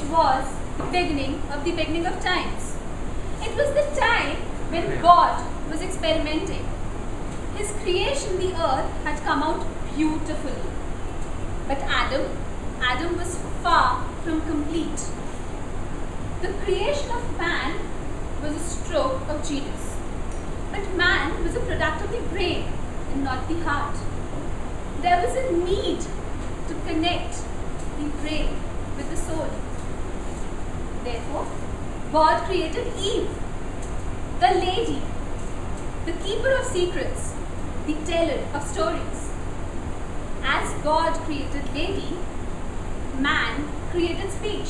was the beginning of times. It was the time when God was experimenting. His creation, the earth, had come out beautifully. But Adam was far from complete. The creation of man was a stroke of genius. But man was a product of the brain and not the heart. There was a need to connect the brain with the soul. Therefore, God created Eve, the lady, the keeper of secrets, the teller of stories. As God created lady, man created speech.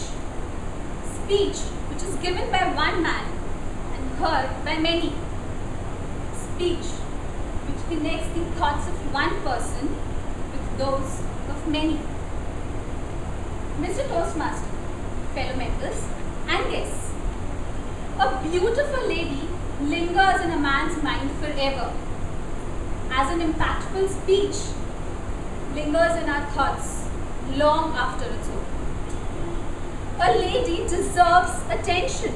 Speech which is given by one man and heard by many. Speech which connects the thoughts of one person with those of many. Mr. Toastmaster, fellow members and guests, a beautiful lady lingers in a man's mind forever, as an impactful speech lingers in our thoughts long after it's over. A lady deserves attention.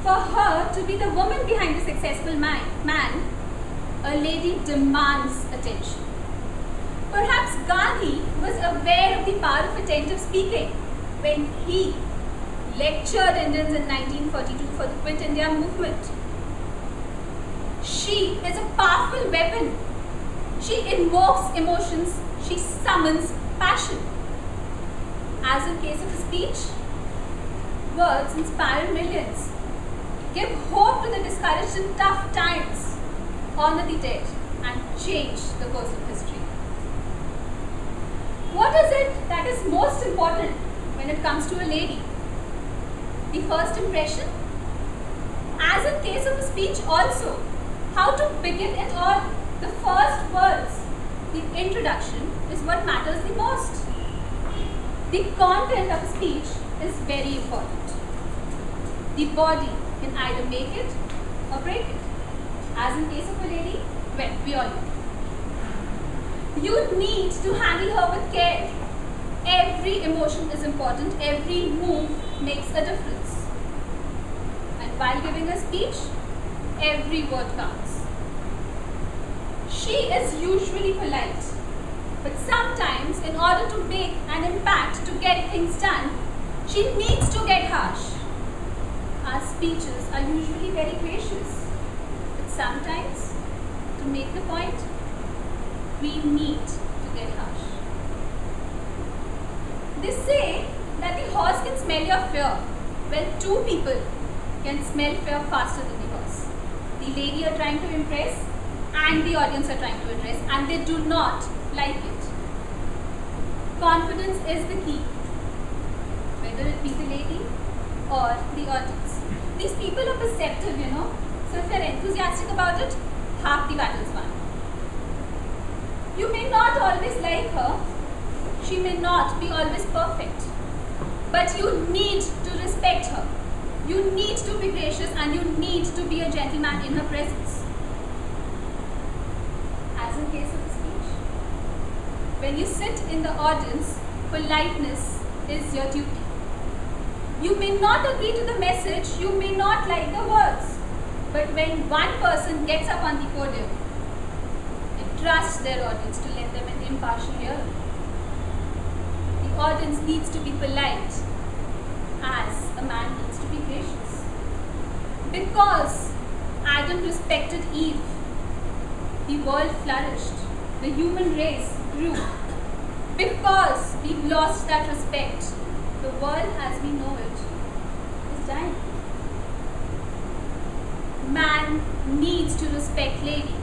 For her to be the woman behind the successful man, a lady demands attention. Perhaps Gandhi was aware of the power of attentive speaking when he lectured Indians in 1942 for the Quit India movement. She is a powerful weapon. She invokes emotions. She summons passion. As in case of a speech, words inspire millions. Give hope to the discouraged in tough times. Honor the dead and change the course of history. What is it that is most important when it comes to a lady? The first impression? As in case of a speech also, how to begin it all? The first words, the introduction, is what matters the most. The content of a speech is very important. The body can either make it or break it. As in case of a lady, well, we all know. You need to handle her with care. Every emotion is important. Every move makes a difference. And while giving a speech, every word counts. She is usually polite, but sometimes in order to make an impact, to get things done, she needs to get harsh. Our speeches are usually very gracious, but sometimes, to make the point, we need to get harsh. They say that the horse can smell your fear. Well, two people can smell fear faster than the horse. The lady you are trying to impress and the audience are trying to address, and they do not like it. Confidence is the key, whether it be the lady or the audience. These people are perceptive, you know. So if you're enthusiastic about it, half the battle is won. You may not always like her. She may not be always perfect. But you need to respect her. You need to be gracious and you need to be a gentleman in her presence. As in case of a speech, when you sit in the audience, politeness is your duty. You may not agree to the message, you may not like the words, but when one person gets up on the podium and trusts their audience to let them an impartial hearing, the audience needs to be polite as a man needs to be gracious. Because Adam respected Eve, the world flourished, the human race grew. Because we've lost that respect, the world as we know it is dying. Man needs to respect lady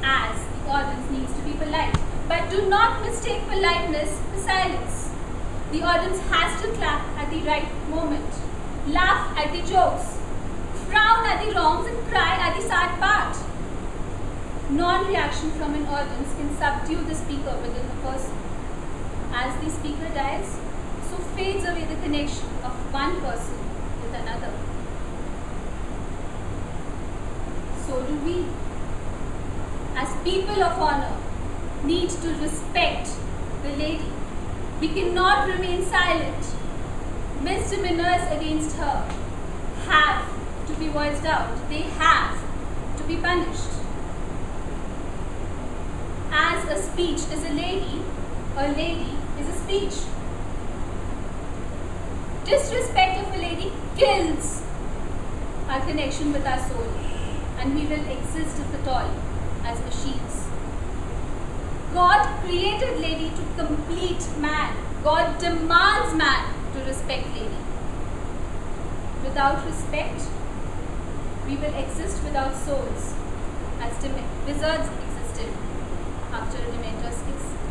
as the audience needs to be polite. But do not mistake politeness for silence. The audience has to clap at the right moment, laugh at the jokes, frown at the wrongs and cry at the sad part. Non-reaction from an audience can subdue the speaker within the person. As the speaker dies, so fades away the connection of one person with another. So do we, as people of honor, need to respect the lady. We cannot remain silent. Mr. misdemeanors against her have to be voiced out. They have to be punished. As a speech is a lady is a speech. Disrespect of a lady kills our connection with our soul, and we will exist if at all as machines. God created lady to complete man. God demands man to respect lady. Without respect, we will exist without souls, as wizards existed after Demeter's kiss.